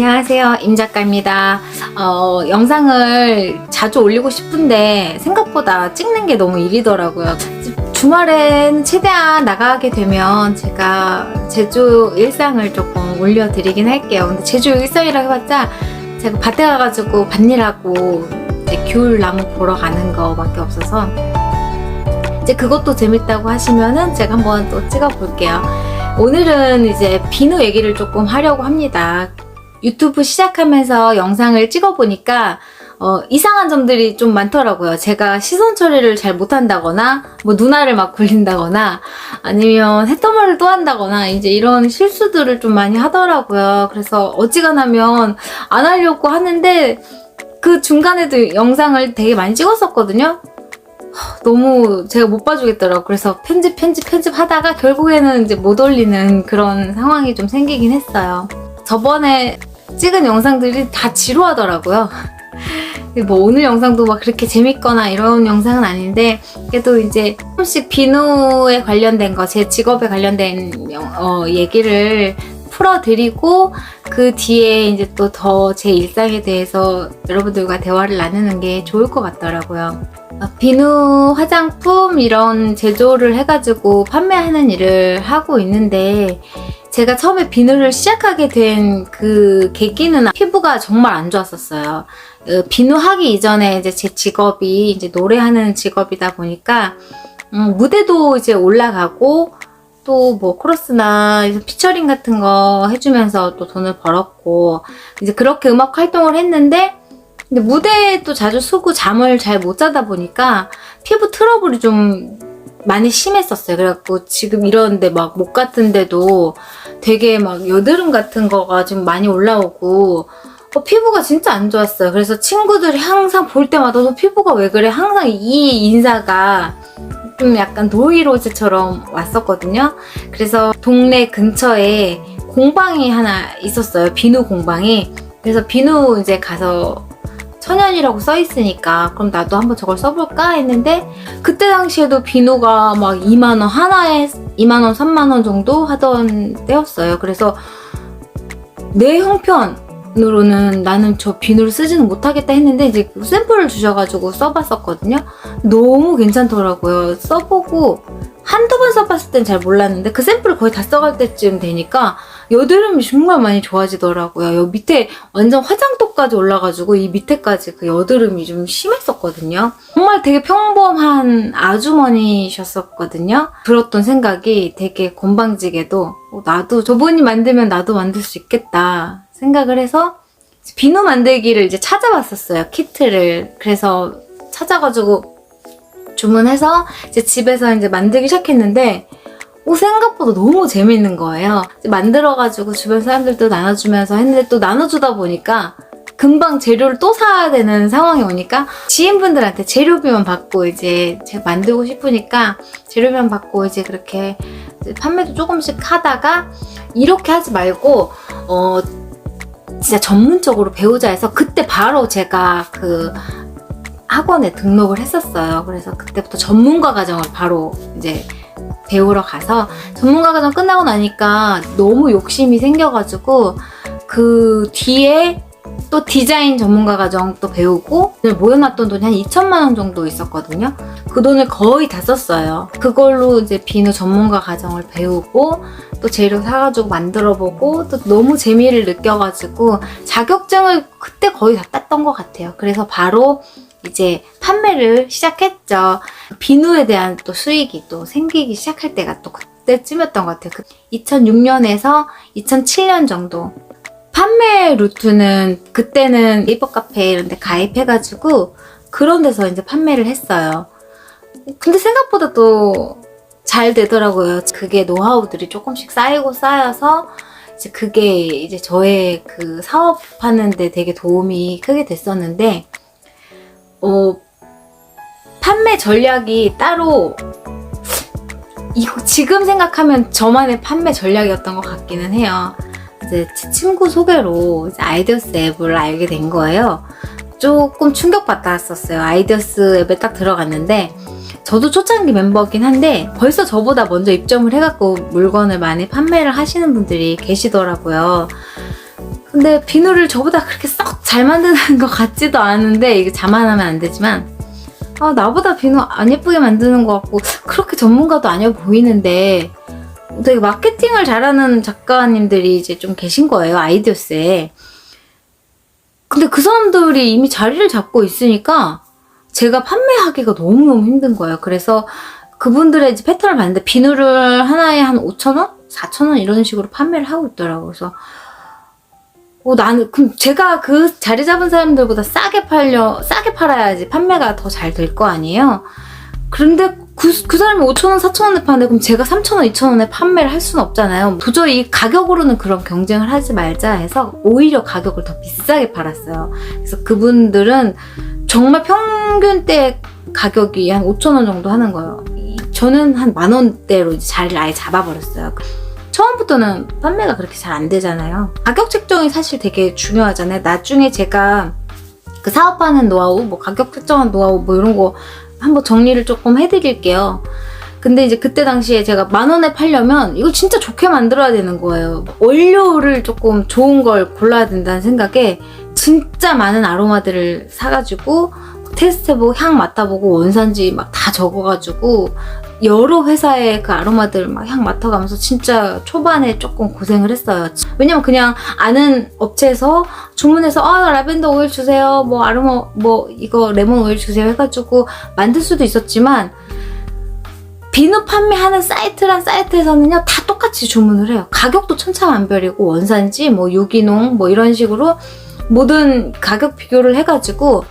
안녕하세요, 임 작가입니다. 영상을 자주 올리고 싶은데 생각보다 찍는 게 너무 일이더라고요. 주말엔 최대한 나가게 되면 제가 제주 일상을 조금 올려드리긴 할게요. 근데 제주 일상이라고 해봤자 제가 밭에 가가지고 밭일하고 이제 귤나무 보러 가는 거밖에 없어서 이제 그것도 재밌다고 하시면은 제가 한번 또 찍어볼게요. 오늘은 이제 비누 얘기를 조금 하려고 합니다. 유튜브 시작하면서 영상을 찍어보니까 이상한 점들이 좀 많더라고요. 제가 시선 처리를 잘 못한다거나 뭐 눈알을 막 굴린다거나 아니면 햇더머리를 또 한다거나 이제 이런 실수들을 좀 많이 하더라고요. 그래서 어지간하면 안 하려고 하는데 그 중간에도 영상을 되게 많이 찍었었거든요. 너무 제가 못 봐주겠더라고요. 그래서 편집 하다가 결국에는 이제 못 올리는 그런 상황이 좀 생기긴 했어요. 저번에 찍은 영상들이 다 지루하더라고요. 뭐 오늘 영상도 막 그렇게 재밌거나 이런 영상은 아닌데 그래도 이제 조금씩 비누에 관련된 거, 제 직업에 관련된 얘기를 풀어드리고 그 뒤에 이제 또 더 제 일상에 대해서 여러분들과 대화를 나누는 게 좋을 것 같더라고요. 비누 화장품 이런 제조를 해가지고 판매하는 일을 하고 있는데 제가 처음에 비누를 시작하게 된 그 계기는 피부가 정말 안 좋았었어요. 비누 하기 이전에 이제 제 직업이 이제 노래하는 직업이다 보니까 무대도 이제 올라가고 또 뭐 코러스나 피처링 같은 거 해주면서 또 돈을 벌었고 이제 그렇게 음악 활동을 했는데 근데 무대에 또 자주 서고 잠을 잘 못 자다 보니까 피부 트러블이 좀 많이 심했었어요. 그래갖고 지금 이런데 막 목 같은 데도 되게 막 여드름 같은 거가 좀 많이 올라오고 피부가 진짜 안 좋았어요. 그래서 친구들이 항상 볼 때마다 너 피부가 왜 그래? 항상 이 인사가 좀 약간 노이로즈처럼 왔었거든요. 그래서 동네 근처에 공방이 하나 있었어요. 비누 공방이. 그래서 비누 이제 가서 천연이라고 써있으니까 그럼 나도 한번 저걸 써볼까 했는데 그때 당시에도 비누가 막 2만원 하나에 2만원 3만원 정도 하던 때였어요. 그래서 내 형편으로는 나는 저 비누를 쓰지는 못하겠다 했는데 이제 샘플을 주셔가지고 써봤었거든요. 너무 괜찮더라고요. 써보고 한두 번 써봤을 땐 잘 몰랐는데 그 샘플을 거의 다 써갈 때쯤 되니까 여드름이 정말 많이 좋아지더라고요. 여기 밑에 완전 화장도까지 올라가지고 이 밑에까지 그 여드름이 좀 심했었거든요. 정말 되게 평범한 아주머니셨었거든요. 들었던 생각이 되게 건방지게도 나도 저분이 만들면 나도 만들 수 있겠다 생각을 해서 비누 만들기를 이제 찾아봤었어요. 키트를. 그래서 찾아가지고 주문해서 이제 집에서 이제 만들기 시작했는데 생각보다 너무 재밌는 거예요. 만들어가지고 주변 사람들도 나눠주면서 했는데 또 나눠주다 보니까 금방 재료를 또 사야 되는 상황이 오니까 지인분들한테 재료비만 받고 이제 제가 만들고 싶으니까 재료비만 받고 이제 그렇게 판매도 조금씩 하다가 이렇게 하지 말고 진짜 전문적으로 배우자 해서 그때 바로 제가 그 학원에 등록을 했었어요. 그래서 그때부터 전문가 과정을 바로 이제 배우러 가서 전문가 과정 끝나고 나니까 너무 욕심이 생겨가지고 그 뒤에 또 디자인 전문가 과정 또 배우고 모여놨던 돈이 한 2천만 원 정도 있었거든요. 그 돈을 거의 다 썼어요. 그걸로 이제 비누 전문가 과정을 배우고 또 재료 사가지고 만들어보고 또 너무 재미를 느껴가지고 자격증을 그때 거의 다 땄던 것 같아요. 그래서 바로 이제 판매를 시작했죠. 비누에 대한 또 수익이 또 생기기 시작할 때가 또 그때쯤이었던 것 같아요. 2006년에서 2007년 정도. 판매 루트는 그때는 네이버 카페 이런 데 가입해가지고 그런 데서 이제 판매를 했어요. 근데 생각보다 또 잘 되더라고요. 그게 노하우들이 조금씩 쌓이고 쌓여서 이제 그게 이제 저의 그 사업하는 데 되게 도움이 크게 됐었는데 판매 전략이 따로 이거 지금 생각하면 저만의 판매 전략이었던 것 같기는 해요. 이제 제 친구 소개로 이제 아이디어스 앱을 알게 된 거예요. 조금 충격받았었어요. 아이디어스 앱에 딱 들어갔는데 저도 초창기 멤버긴 한데 벌써 저보다 먼저 입점을 해갖고 물건을 많이 판매를 하시는 분들이 계시더라고요. 근데 비누를 저보다 그렇게 썩 잘 만드는 것 같지도 않은데 이게 자만하면 안 되지만 나보다 비누 안 예쁘게 만드는 것 같고 그렇게 전문가도 아니어 보이는데 되게 마케팅을 잘하는 작가님들이 이제 좀 계신 거예요, 아이디어스에. 근데 그 사람들이 이미 자리를 잡고 있으니까 제가 판매하기가 너무너무 힘든 거예요. 그래서 그분들의 이제 패턴을 봤는데 비누를 하나에 한 5,000원? 4,000원 이런 식으로 판매를 하고 있더라고요. 그래서 나는 그럼 제가 그 자리 잡은 사람들보다 싸게 팔아야지 판매가 더 잘 될 거 아니에요. 그런데 그 사람이 5,000원, 4,000원에 파는데 그럼 제가 3,000원, 2,000원에 판매를 할 수는 없잖아요. 도저히 가격으로는 그런 경쟁을 하지 말자 해서 오히려 가격을 더 비싸게 팔았어요. 그래서 그분들은 정말 평균대 가격이 한 5,000원 정도 하는 거예요. 저는 한 10,000원대로 이제 자리를 아예 잡아버렸어요. 처음부터는 판매가 그렇게 잘 안 되잖아요. 가격 책정이 사실 되게 중요하잖아요. 나중에 제가 그 사업하는 노하우, 뭐 가격 책정한 노하우 뭐 이런 거 한번 정리를 조금 해드릴게요. 근데 이제 그때 당시에 제가 10,000원에 팔려면 이거 진짜 좋게 만들어야 되는 거예요. 원료를 조금 좋은 걸 골라야 된다는 생각에 진짜 많은 아로마들을 사가지고 테스트해보고 향 맡아보고 원산지 막 다 적어가지고 여러 회사의 그 아로마들 막 향 맡아가면서 진짜 초반에 조금 고생을 했어요. 왜냐면 그냥 아는 업체에서 주문해서 라벤더 오일 주세요, 뭐 아로마 뭐 이거 레몬 오일 주세요 해가지고 만들 수도 있었지만 비누 판매하는 사이트란 사이트에서는요 다 똑같이 주문을 해요. 가격도 천차만별이고 원산지 뭐 유기농 뭐 이런 식으로 모든 가격 비교를 해가지고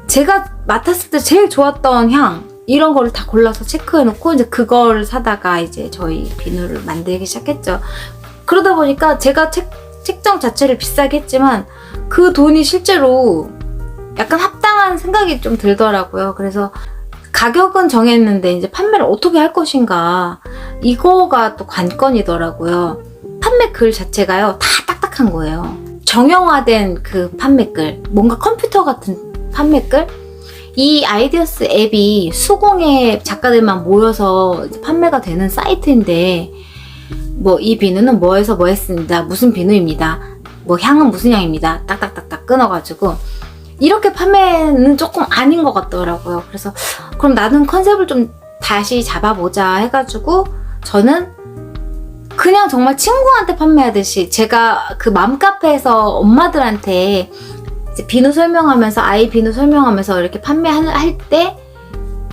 제가 맡았을 때 제일 좋았던 향 이런 거를 다 골라서 체크해놓고 이제 그거를 사다가 이제 저희 비누를 만들기 시작했죠. 그러다 보니까 제가 책정 자체를 비싸게 했지만 그 돈이 실제로 약간 합당한 생각이 좀 들더라고요. 그래서 가격은 정했는데 이제 판매를 어떻게 할 것인가 이거가 또 관건이더라고요. 판매 글 자체가요 다 딱딱한 거예요. 정형화된 그 판매글, 뭔가 컴퓨터 같은 판매글. 이 아이디어스 앱이 수공예 작가들만 모여서 판매가 되는 사이트인데 뭐 이 비누는 뭐에서 뭐 했습니다, 무슨 비누입니다, 뭐 향은 무슨 향입니다, 딱딱딱딱 끊어가지고 이렇게 판매는 조금 아닌 것 같더라고요. 그래서 그럼 나는 컨셉을 좀 다시 잡아보자 해가지고 저는 그냥 정말 친구한테 판매하듯이 제가 그 맘카페에서 엄마들한테 이제 비누 설명하면서 아이 비누 설명하면서 이렇게 판매할 때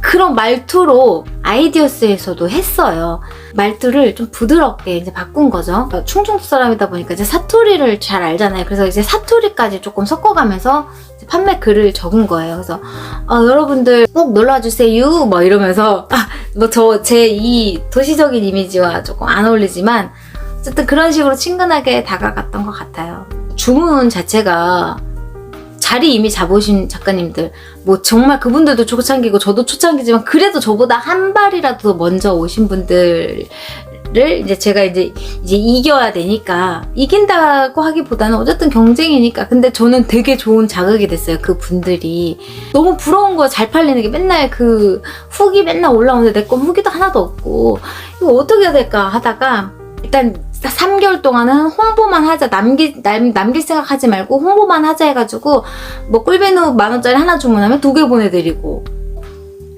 그런 말투로 아이디어스에서도 했어요. 말투를 좀 부드럽게 이제 바꾼 거죠. 충청도 사람이다 보니까 이제 사투리를 잘 알잖아요. 그래서 이제 사투리까지 조금 섞어가면서 판매 글을 적은 거예요. 그래서 여러분들 꼭 놀러와주세요 뭐 이러면서 뭐 제 이 도시적인 이미지와 조금 안 어울리지만 어쨌든 그런 식으로 친근하게 다가갔던 것 같아요. 주문 자체가 자리 이미 잡으신 작가님들 뭐 정말 그분들도 초창기고 저도 초창기지만 그래도 저보다 한 발이라도 먼저 오신 분들을 이제 제가 이제 이겨야 되니까, 이긴다고 하기보다는 어쨌든 경쟁이니까. 근데 저는 되게 좋은 자극이 됐어요. 그 분들이 너무 부러운 거야. 잘 팔리는 게 맨날 그 후기 맨날 올라오는데 내 건 후기도 하나도 없고 이거 어떻게 해야 될까 하다가 일단 3개월 동안은 홍보만 하자, 남길 생각 하지 말고 홍보만 하자 해가지고 뭐 꿀비누 10,000원짜리 하나 주문하면 2개 보내드리고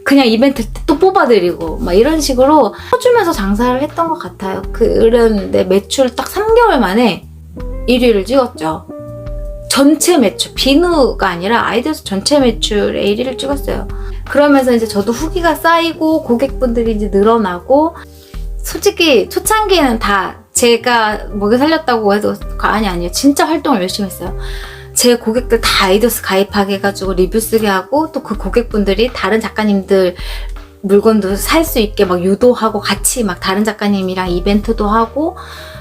그냥 이벤트 때 또 뽑아드리고 막 이런 식으로 퍼주면서 장사를 했던 것 같아요. 그런데 매출 딱 3개월 만에 1위를 찍었죠. 전체 매출, 비누가 아니라 아이디어스 전체 매출에 1위를 찍었어요. 그러면서 이제 저도 후기가 쌓이고 고객분들이 이제 늘어나고, 솔직히 초창기에는 다 제가 먹여 살렸다고 해도 아니에요. 진짜 활동을 열심히 했어요. 제 고객들 다 아이디어스 가입하게 해가지고 리뷰 쓰게 하고, 또 그 고객분들이 다른 작가님들 물건도 살 수 있게 막 유도하고 같이 막 다른 작가님이랑 이벤트도 하고,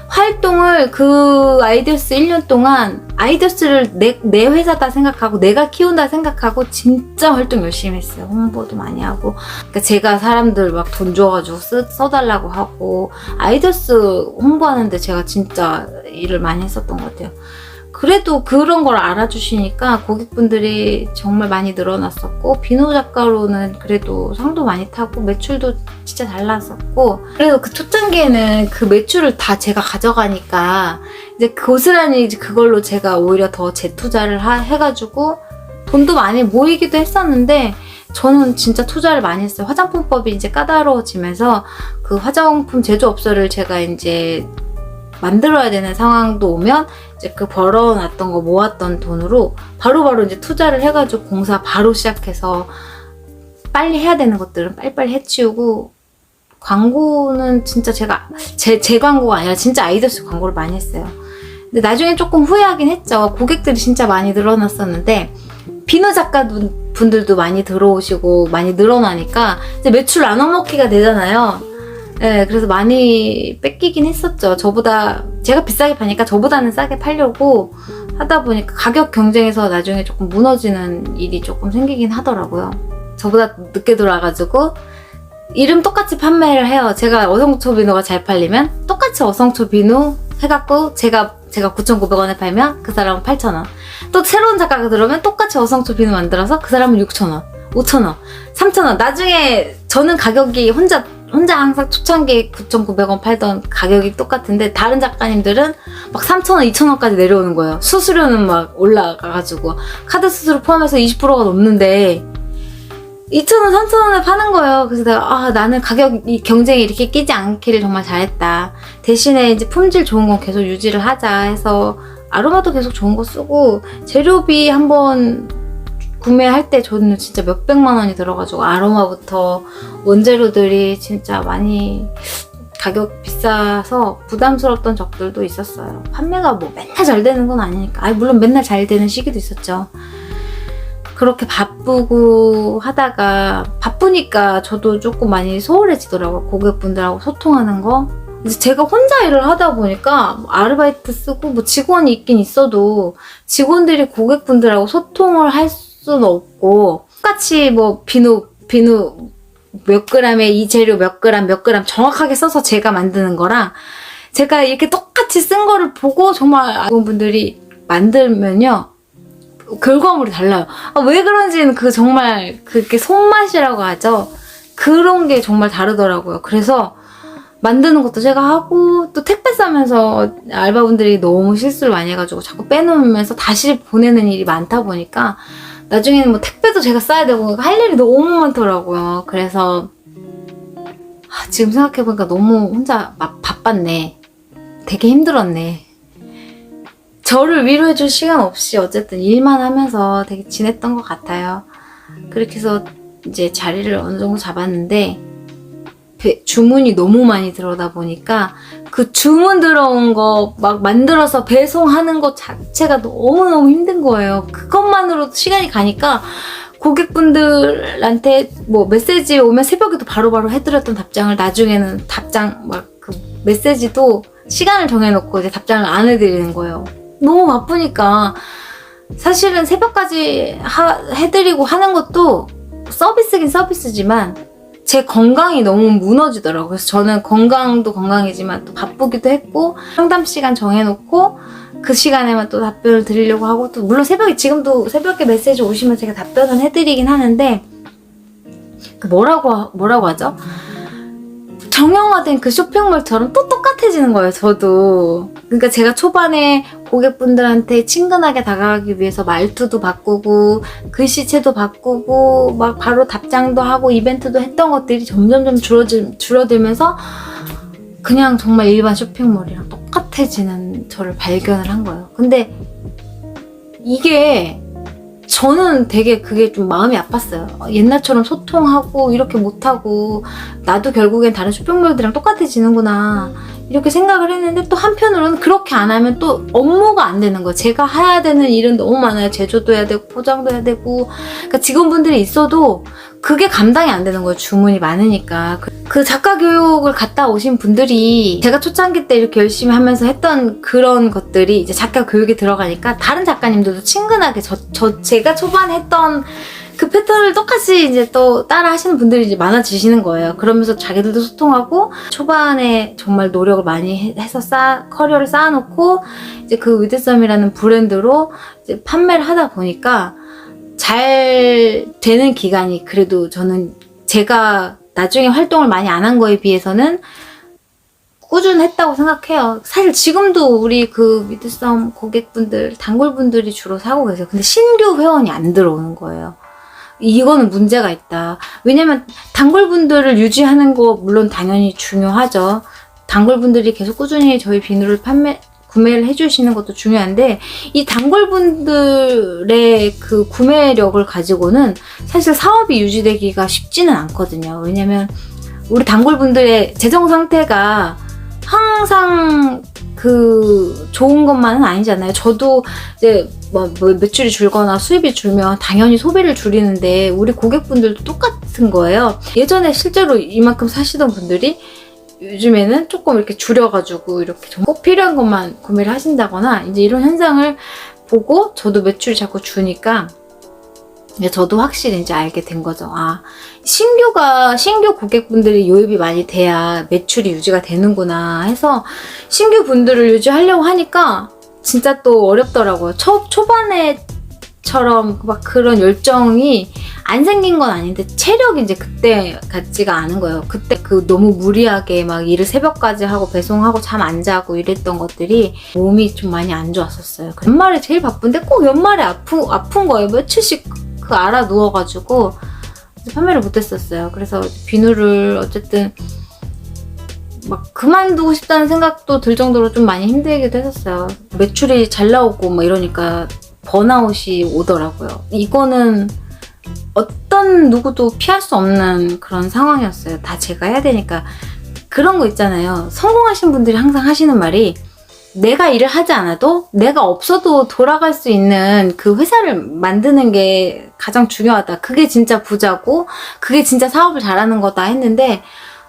활동을 그 아이디어스 1년 동안 아이디어스를 내 회사다 생각하고 내가 키운다 생각하고 진짜 활동 열심히 했어요. 홍보도 많이 하고, 그러니까 제가 사람들 막 돈 줘가지고 써달라고 하고 아이디어스 홍보하는데 제가 진짜 일을 많이 했었던 것 같아요. 그래도 그런 걸 알아주시니까 고객분들이 정말 많이 늘어났었고, 비누 작가로는 그래도 상도 많이 타고 매출도 진짜 잘 났었고, 그래서 그 초창기에는 그 매출을 다 제가 가져가니까 이제 고스란히 이제 그걸로 제가 오히려 더 재투자를 해가지고 돈도 많이 모이기도 했었는데, 저는 진짜 투자를 많이 했어요. 화장품법이 이제 까다로워지면서 그 화장품 제조업소를 제가 이제 만들어야 되는 상황도 오면 이제 그 벌어놨던 거 모았던 돈으로 바로바로 이제 투자를 해가지고 공사 바로 시작해서 빨리 해야 되는 것들은 빨리빨리 해치우고, 광고는 진짜 제가 제 광고가 아니라 진짜 아이더스 광고를 많이 했어요. 근데 나중에 조금 후회하긴 했죠. 고객들이 진짜 많이 늘어났었는데 비누 작가 분들도 많이 들어오시고 많이 늘어나니까 이제 매출 나눠먹기가 되잖아요. 네, 그래서 많이 뺏기긴 했었죠. 제가 비싸게 파니까 저보다는 싸게 팔려고 하다 보니까 가격 경쟁에서 나중에 조금 무너지는 일이 조금 생기긴 하더라고요. 저보다 늦게 들어와가지고 이름 똑같이 판매를 해요. 제가 어성초 비누가 잘 팔리면 똑같이 어성초 비누 해갖고 제가 9,900원에 팔면 그 사람은 8,000원. 또 새로운 작가가 들어오면 똑같이 어성초 비누 만들어서 그 사람은 6,000원, 5,000원, 3,000원. 나중에 저는 가격이 혼자 항상 초창기에 9,900원 팔던 가격이 똑같은데 다른 작가님들은 막 3,000원, 2,000원까지 내려오는 거예요. 수수료는 막 올라가가지고 카드 수수료 포함해서 20%가 넘는데 2,000원, 3,000원에 파는 거예요. 그래서 내가 나는 가격 경쟁이 이렇게 끼지 않기를 정말 잘했다. 대신에 이제 품질 좋은 건 계속 유지를 하자 해서 아로마도 계속 좋은 거 쓰고, 재료비 한번 구매할 때 저는 진짜 몇백만 원이 들어가지고 아로마부터 원재료들이 진짜 많이 가격 비싸서 부담스러웠던 적들도 있었어요. 판매가 뭐 맨날 잘 되는 건 아니니까. 물론 맨날 잘 되는 시기도 있었죠. 그렇게 바쁘고 하다가 바쁘니까 저도 조금 많이 소홀해지더라고요. 고객분들하고 소통하는 거. 이제 제가 혼자 일을 하다 보니까 뭐 아르바이트 쓰고 뭐 직원이 있긴 있어도 직원들이 고객분들하고 소통을 할 수는 없고, 똑같이 뭐 비누 몇 그램에 이 재료 몇 그램 정확하게 써서 제가 만드는 거랑 제가 이렇게 똑같이 쓴 거를 보고 정말 직원분들이 만들면요 결과물이 달라요. 왜 그런지는 정말 그게 손맛이라고 하죠. 그런 게 정말 다르더라고요. 그래서 만드는 것도 제가 하고, 또 택배 싸면서 알바분들이 너무 실수를 많이 해가지고 자꾸 빼놓으면서 다시 보내는 일이 많다 보니까 나중에는 뭐 택배도 제가 싸야 되고 할 일이 너무 많더라고요. 그래서 지금 생각해보니까 너무 혼자 바빴네. 되게 힘들었네. 저를 위로해줄 시간 없이 어쨌든 일만 하면서 되게 지냈던 것 같아요. 그렇게 해서 이제 자리를 어느 정도 잡았는데 주문이 너무 많이 들어오다 보니까 그 주문 들어온 거 막 만들어서 배송하는 것 자체가 너무너무 힘든 거예요. 그것만으로도 시간이 가니까 고객분들한테 뭐 메시지 오면 새벽에도 바로바로 해드렸던 답장을 나중에는 그 메시지도 시간을 정해놓고 이제 답장을 안 해드리는 거예요. 너무 바쁘니까. 사실은 새벽까지 해드리고 하는 것도 서비스긴 서비스지만 제 건강이 너무 무너지더라고요. 그래서 저는 건강도 건강이지만 또 바쁘기도 했고, 상담 시간 정해놓고 그 시간에만 또 답변을 드리려고 하고, 또 물론 지금도 새벽에 메시지 오시면 제가 답변을 해드리긴 하는데, 뭐라고 하죠? 정형화된 그 쇼핑몰처럼 또 똑같아지는 거예요, 저도. 그러니까 제가 초반에 고객분들한테 친근하게 다가가기 위해서 말투도 바꾸고 글씨체도 바꾸고 막 바로 답장도 하고 이벤트도 했던 것들이 점점점 줄어들면서 그냥 정말 일반 쇼핑몰이랑 똑같아지는 저를 발견을 한 거예요. 근데 이게 저는 되게 그게 좀 마음이 아팠어요. 옛날처럼 소통하고 이렇게 못하고 나도 결국엔 다른 쇼핑몰들이랑 똑같아지는구나 이렇게 생각을 했는데, 또 한편으로는 그렇게 안 하면 또 업무가 안 되는 거예요. 제가 해야 되는 일은 너무 많아요. 제조도 해야 되고 포장도 해야 되고, 그러니까 직원분들이 있어도 그게 감당이 안 되는 거예요. 주문이 많으니까. 그 작가 교육을 갔다 오신 분들이 제가 초창기 때 이렇게 열심히 하면서 했던 그런 것들이 이제 작가 교육에 들어가니까 다른 작가님들도 친근하게 제가 초반에 했던 그 패턴을 똑같이 이제 또 따라 하시는 분들이 이제 많아지시는 거예요. 그러면서 자기들도 소통하고 초반에 정말 노력을 많이 해서 커리어를 쌓아놓고 이제 그 위드썸이라는 브랜드로 이제 판매를 하다 보니까 잘 되는 기간이 그래도 저는 제가 나중에 활동을 많이 안 한 거에 비해서는 꾸준했다고 생각해요. 사실 지금도 우리 그 위드썸 고객분들, 단골분들이 주로 사고 계세요. 근데 신규 회원이 안 들어오는 거예요. 이거는 문제가 있다. 왜냐면 단골분들을 유지하는 거 물론 당연히 중요하죠. 단골분들이 계속 꾸준히 저희 비누를 구매를 해주시는 것도 중요한데 이 단골분들의 그 구매력을 가지고는 사실 사업이 유지되기가 쉽지는 않거든요. 왜냐면 우리 단골분들의 재정 상태가 항상 그 좋은 것만은 아니잖아요. 저도 이제 뭐 매출이 줄거나 수입이 줄면 당연히 소비를 줄이는데 우리 고객분들도 똑같은 거예요. 예전에 실제로 이만큼 사시던 분들이 요즘에는 조금 이렇게 줄여가지고 이렇게 꼭 필요한 것만 구매를 하신다거나 이제 이런 현상을 보고 저도 매출이 자꾸 주니까 저도 확실히 이제 알게 된 거죠. 아, 신규 고객분들이 유입이 많이 돼야 매출이 유지가 되는구나 해서 신규 분들을 유지하려고 하니까 진짜 또 어렵더라고요. 초반에처럼 막 그런 열정이 안 생긴 건 아닌데 체력이 이제 그때 같지가 않은 거예요. 그때 그 너무 무리하게 막 일을 새벽까지 하고 배송하고 잠 안 자고 이랬던 것들이 몸이 좀 많이 안 좋았었어요. 연말에 제일 바쁜데 꼭 연말에 아픈 거예요. 며칠씩 알아 누워가지고 판매를 못했었어요. 그래서 비누를 어쨌든 막 그만두고 싶다는 생각도 들 정도로 좀 많이 힘들기도 했었어요. 매출이 잘 나오고 막 이러니까 번아웃이 오더라고요. 이거는 어떤 누구도 피할 수 없는 그런 상황이었어요. 다 제가 해야 되니까. 그런 거 있잖아요. 성공하신 분들이 항상 하시는 말이 내가 일을 하지 않아도 내가 없어도 돌아갈 수 있는 그 회사를 만드는 게 가장 중요하다. 그게 진짜 부자고 그게 진짜 사업을 잘하는 거다 했는데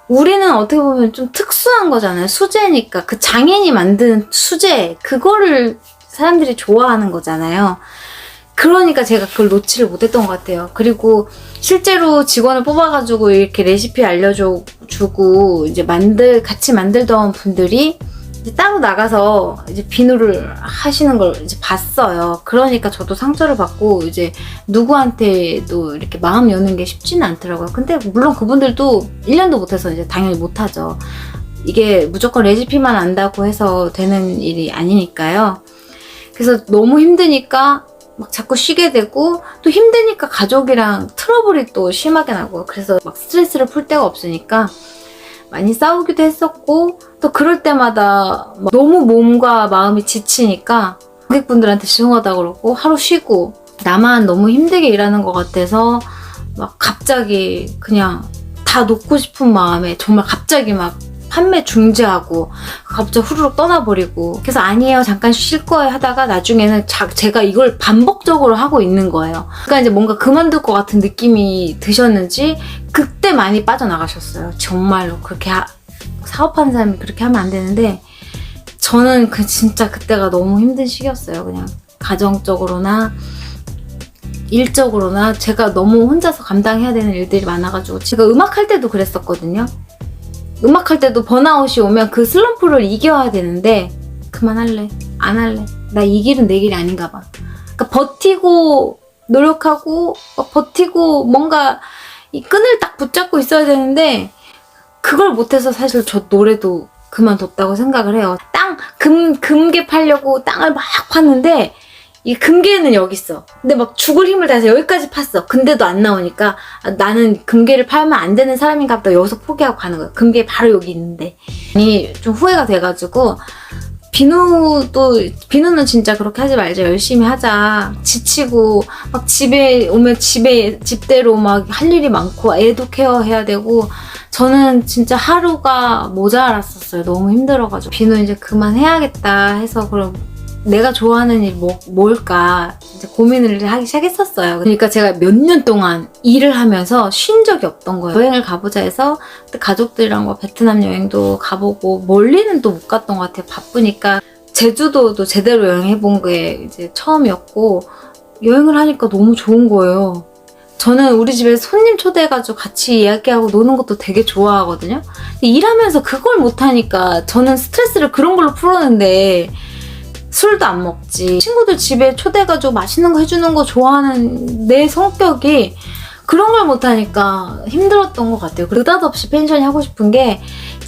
우리는 어떻게 보면 좀 특수한 거잖아요. 수제니까 그 장인이 만든 수제 그거를 사람들이 좋아하는 거잖아요. 그러니까 제가 그걸 놓지를 못했던 것 같아요. 그리고 실제로 직원을 뽑아가지고 이렇게 레시피 알려주고 이제 같이 만들던 분들이 이제 따로 나가서 이제 비누를 하시는 걸 이제 봤어요. 그러니까 저도 상처를 받고 이제 누구한테도 이렇게 마음 여는 게 쉽지는 않더라고요. 근데 물론 그분들도 1년도 못해서 이제 당연히 못하죠. 이게 무조건 레시피만 안다고 해서 되는 일이 아니니까요. 그래서 너무 힘드니까 막 자꾸 쉬게 되고 또 힘드니까 가족이랑 트러블이 또 심하게 나고 그래서 막 스트레스를 풀 데가 없으니까 많이 싸우기도 했었고 또 그럴 때마다 막 너무 몸과 마음이 지치니까 고객분들한테 죄송하다고 그러고 하루 쉬고 나만 너무 힘들게 일하는 것 같아서 막 갑자기 그냥 다 놓고 싶은 마음에 정말 갑자기 막 판매 중지하고 갑자기 후루룩 떠나버리고 그래서 아니에요 잠깐 쉴 거예요 하다가 나중에는 제가 이걸 반복적으로 하고 있는 거예요. 그러니까 이제 뭔가 그만둘 것 같은 느낌이 드셨는지 그때 많이 빠져나가셨어요. 정말로 그렇게 사업하는 사람이 그렇게 하면 안 되는데 저는 진짜 그때가 너무 힘든 시기였어요. 그냥 가정적으로나 일적으로나 제가 너무 혼자서 감당해야 되는 일들이 많아가지고 제가 음악할 때도 그랬었거든요. 음악할 때도 번아웃이 오면 그 슬럼프를 이겨야 되는데 그만할래 안 할래 나 이 길은 내 길이 아닌가 봐. 그러니까 버티고 노력하고 버티고 뭔가 이 끈을 딱 붙잡고 있어야 되는데 그걸 못해서 사실 저 노래도 그만뒀다고 생각을 해요. 금괴 팔려고 땅을 막 팠는데 이 금괴는 여기 있어. 근데 막 죽을 힘을 다해서 여기까지 팠어. 근데도 안 나오니까 나는 금괴를 팔면 안 되는 사람인가 보다. 여기서 포기하고 가는 거야. 금괴 바로 여기 있는데. 아니 좀 후회가 돼가지고 비누는 진짜 그렇게 하지 말자. 열심히 하자. 지치고 막 집에 오면 집대로 막 할 일이 많고 애도 케어해야 되고 저는 진짜 하루가 모자랐었어요. 너무 힘들어가지고 비누 이제 그만해야겠다 해서 그럼 내가 좋아하는 일 뭘까 이제 고민을 하기 시작했었어요. 그러니까 제가 몇 년 동안 일을 하면서 쉰 적이 없던 거예요. 여행을 가보자 해서 그때 가족들이랑 뭐 베트남 여행도 가보고 멀리는 또 못 갔던 것 같아요. 바쁘니까 제주도도 제대로 여행해본 게 이제 처음이었고 여행을 하니까 너무 좋은 거예요. 저는 우리 집에 손님 초대해가지고 같이 이야기하고 노는 것도 되게 좋아하거든요. 근데 일하면서 그걸 못하니까 저는 스트레스를 그런 걸로 풀었는데 술도 안 먹지. 친구들 집에 초대해가지고 맛있는 거 해주는 거 좋아하는 내 성격이 그런 걸 못하니까 힘들었던 것 같아요. 느닷없이 펜션이 하고 싶은 게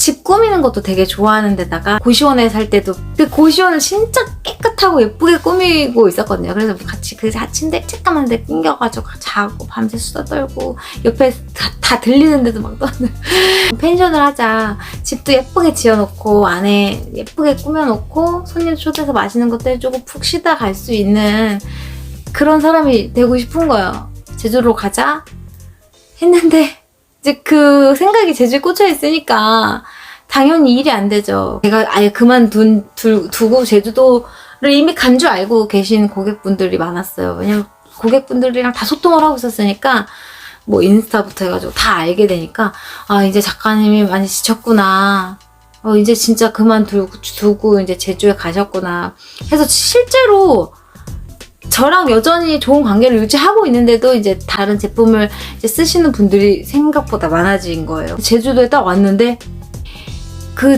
집 꾸미는 것도 되게 좋아하는 데다가 고시원에 살 때도 그 고시원을 진짜 깨끗하고 예쁘게 꾸미고 있었거든요. 그래서 같이 그 침대 쬐까만 데 낑겨가지고 자고 밤새 수다 떨고 옆에 다 들리는데도 막 떠는 펜션을 하자. 집도 예쁘게 지어놓고 안에 예쁘게 꾸며놓고 손님 초대해서 맛있는 것도 해주고 푹 쉬다 갈 수 있는 그런 사람이 되고 싶은 거예요. 제주로 가자 했는데 이제 그 생각이 제주에 꽂혀 있으니까 당연히 일이 안 되죠. 제가 아예 두고 제주도를 이미 간 줄 알고 계신 고객분들이 많았어요. 왜냐면 고객분들이랑 다 소통을 하고 있었으니까 뭐 인스타부터 해가지고 다 알게 되니까 아 이제 작가님이 많이 지쳤구나. 이제 진짜 그만두고 이제 제주에 가셨구나 해서 실제로 저랑 여전히 좋은 관계를 유지하고 있는데도 이제 다른 제품을 이제 쓰시는 분들이 생각보다 많아진 거예요. 제주도에 딱 왔는데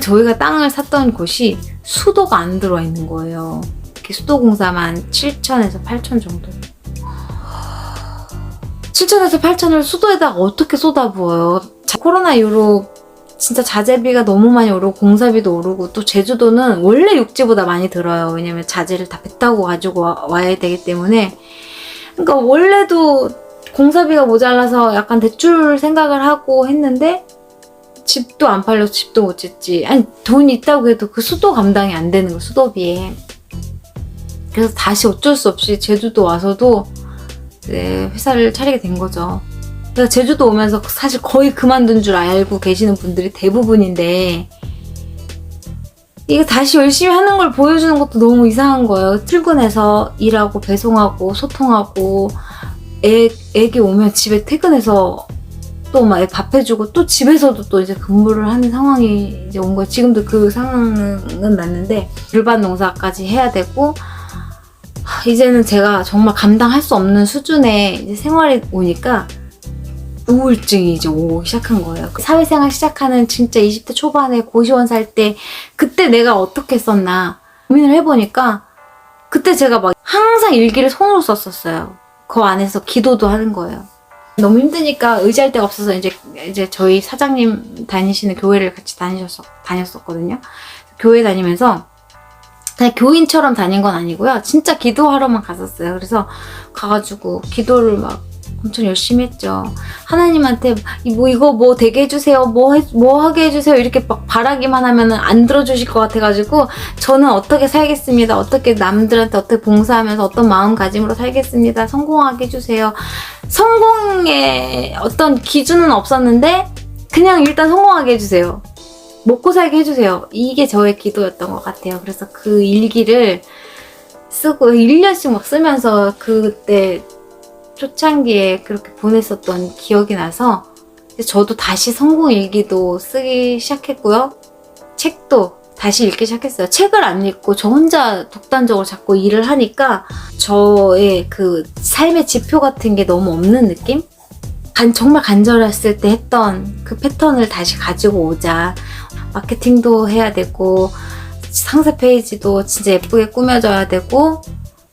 저희가 땅을 샀던 곳이 수도가 안 들어와 있는 거예요. 이렇게 수도 공사만 7천에서 8천 정도. 7천에서 8천을 수도에다가 어떻게 쏟아부어요? 코로나 이후로 진짜 자재비가 너무 많이 오르고 공사비도 오르고 또 제주도는 원래 육지보다 많이 들어요. 왜냐면 자재를 다 배 타고 가지고 와야 되기 때문에. 그러니까 원래도 공사비가 모자라서 약간 대출 생각을 하고 했는데 집도 안 팔려서 집도 못 짓지. 아니 돈이 있다고 해도 그 수도 감당이 안 되는 거 수도비에. 그래서 다시 어쩔 수 없이 제주도 와서도 이제 회사를 차리게 된 거죠. 제가 제주도 오면서 사실 거의 그만둔 줄 알고 계시는 분들이 대부분인데 이게 다시 열심히 하는 걸 보여주는 것도 너무 이상한 거예요. 출근해서 일하고 배송하고 소통하고 애기 오면 집에 퇴근해서 또 막 밥 해주고 또 집에서도 또 이제 근무를 하는 상황이 이제 온 거예요. 지금도 그 상황은 났는데 일반 농사까지 해야 되고 이제는 제가 정말 감당할 수 없는 수준의 이제 생활이 오니까 우울증이 이제 오기 시작한 거예요. 사회생활 시작하는 진짜 20대 초반에 고시원 살 때 그때 내가 어떻게 썼나 고민을 해보니까 그때 제가 막 항상 일기를 손으로 썼었어요. 그 안에서 기도도 하는 거예요. 너무 힘드니까 의지할 데가 없어서 이제 저희 사장님 다니시는 교회를 같이 다녔었거든요. 교회 다니면서 그냥 교인처럼 다닌 건 아니고요. 진짜 기도하러만 갔었어요. 그래서 가가지고 기도를 막 엄청 열심히 했죠. 하나님한테 이거 뭐 되게 해주세요. 뭐 하게 해주세요. 이렇게 막 바라기만 하면은 안 들어주실 것 같아가지고 저는 어떻게 살겠습니다. 어떻게 남들한테 어떻게 봉사하면서 어떤 마음가짐으로 살겠습니다. 성공하게 해주세요. 성공의 어떤 기준은 없었는데 그냥 일단 성공하게 해주세요. 먹고 살게 해주세요. 이게 저의 기도였던 것 같아요. 그래서 그 일기를 쓰고 1년씩 막 쓰면서 그때 초창기에 그렇게 보냈었던 기억이 나서 저도 다시 성공 일기도 쓰기 시작했고요. 책도 다시 읽기 시작했어요. 책을 안 읽고 저 혼자 독단적으로 자꾸 일을 하니까 저의 그 삶의 지표 같은 게 너무 없는 느낌? 정말 간절했을 때 했던 그 패턴을 다시 가지고 오자. 마케팅도 해야 되고 상세 페이지도 진짜 예쁘게 꾸며져야 되고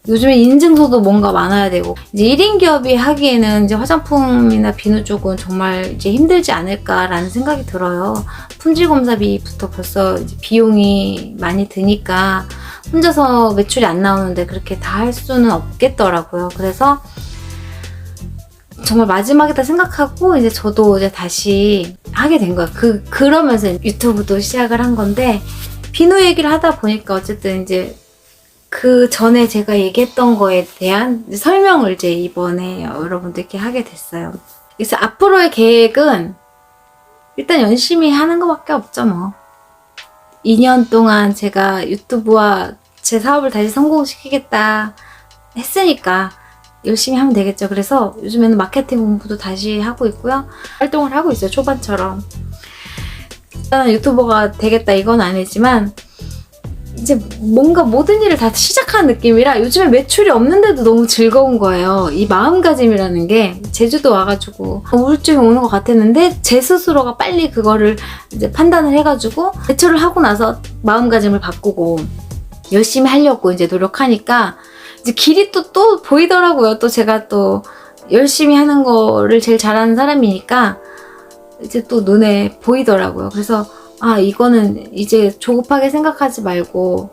요즘에 인증서도 뭔가 많아야 되고 이제 1인 기업이 하기에는 이제 화장품이나 비누 쪽은 정말 이제 힘들지 않을까라는 생각이 들어요. 품질 검사비부터 벌써 이제 비용이 많이 드니까 혼자서 매출이 안 나오는데 그렇게 다 할 수는 없겠더라고요. 그래서 정말 마지막이다 생각하고 이제 저도 이제 다시 하게 된 거예요. 그러면서 유튜브도 시작을 한 건데 비누 얘기를 하다 보니까 어쨌든 이제 그 전에 제가 얘기했던 거에 대한 설명을 이제 이번에 여러분들께 하게 됐어요. 그래서 앞으로의 계획은 일단 열심히 하는 것밖에 없죠 뭐. 2년 동안 제가 유튜브와 제 사업을 다시 성공시키겠다 했으니까 열심히 하면 되겠죠. 그래서 요즘에는 마케팅 공부도 다시 하고 있고요. 활동을 하고 있어요. 초반처럼. 일단 유튜버가 되겠다 이건 아니지만 이제 뭔가 모든 일을 다 시작하는 느낌이라 요즘에 매출이 없는데도 너무 즐거운 거예요. 이 마음가짐이라는 게 제주도 와가지고 우울증이 오는 것 같았는데 제 스스로가 빨리 그거를 이제 판단을 해가지고 대처를 하고 나서 마음가짐을 바꾸고 열심히 하려고 이제 노력하니까 이제 길이 또 보이더라고요. 또 제가 또 열심히 하는 거를 제일 잘하는 사람이니까 이제 또 눈에 보이더라고요. 그래서 아, 이거는 이제 조급하게 생각하지 말고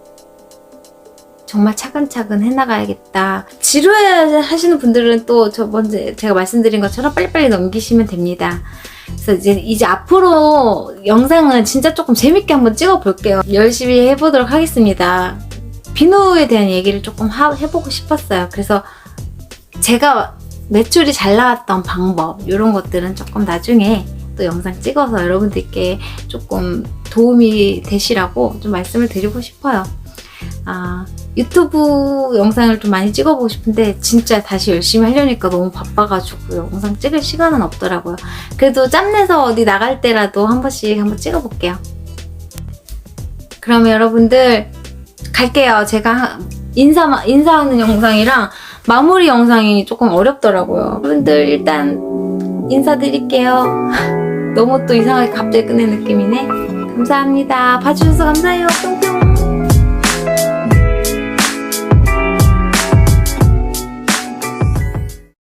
정말 차근차근 해나가야겠다. 지루해 하시는 분들은 또 저번에 제가 말씀드린 것처럼 빨리빨리 넘기시면 됩니다. 그래서 이제 앞으로 영상은 진짜 조금 재밌게 한번 찍어 볼게요. 열심히 해보도록 하겠습니다. 비누에 대한 얘기를 조금 해보고 싶었어요. 그래서 제가 매출이 잘 나왔던 방법 이런 것들은 조금 나중에 또 영상 찍어서 여러분들께 조금 도움이 되시라고 좀 말씀을 드리고 싶어요. 유튜브 영상을 좀 많이 찍어보고 싶은데 진짜 다시 열심히 하려니까 너무 바빠가지고 영상 찍을 시간은 없더라고요. 그래도 짬내서 어디 나갈 때라도 한 번씩 한번 찍어볼게요. 그러면 여러분들 갈게요. 제가 인사하는 영상이랑 마무리 영상이 조금 어렵더라고요. 여러분들 일단 인사드릴게요. 너무 또 이상하게 갑자기 끝낸 느낌이네. 감사합니다. 봐주셔서 감사해요.